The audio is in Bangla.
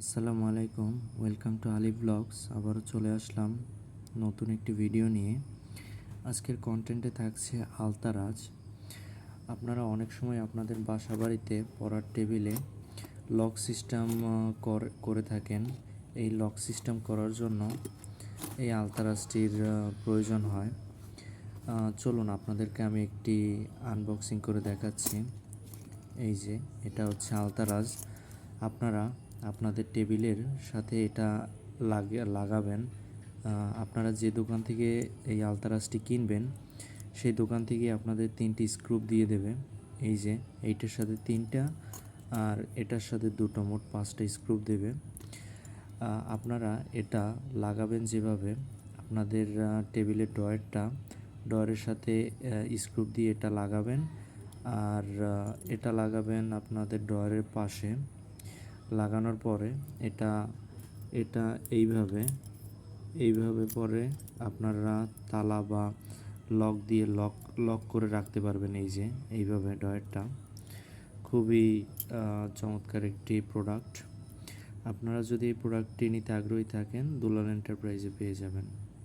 আসসালামু আলাইকুম, ওয়েলকাম টু আলী ব্লগস। আবারও চলে আসলাম নতুন একটি ভিডিও নিয়ে। আজকের কন্টেন্টে থাকছে আলতারাজ। আপনারা অনেক সময় আপনাদের বাসা বাড়িতে পড়ার টেবিলে লক সিস্টেম করে থাকেন। এই লক সিস্টেম করার জন্য এই আলতারাজটির প্রয়োজন হয়। চলুন আপনাদেরকে আমি একটি আনবক্সিং করে দেখাচ্ছি। এই যে এটা হচ্ছে আলতারাজ। আপনারা আপনাদের টেবিলের সাথে এটা লাগাবেন। আপনারা যে দোকান থেকে এই আলতারাজটি কিনবেন সেই দোকান থেকে আপনাদের 3টি স্ক্রু দিয়ে দেবে। এই যে এইটার সাথে 3টা আর এটার সাথে 2টো, মোট 5টা স্ক্রু দেবে। আপনারা এটা লাগাবেন যেভাবে, আপনাদের টেবিলের ড্রয়ারের সাথে স্ক্রু দিয়ে এটা লাগাবেন। আর এটা লাগাবেন আপনাদের ড্রয়ারের পাশে। লাগানোর পরে এটা এটা এইভাবে পরে আপনারা তালা বা লক দিয়ে লক করে রাখতে পারবেন। এই যে এইভাবে ড্রয়ারটা খুবই চমৎকার একটি প্রোডাক্ট। আপনারা যদি এই প্রোডাক্টটি নিতে আগ্রহী থাকেন, দুলাল এন্টারপ্রাইজে পেয়ে যাবেন।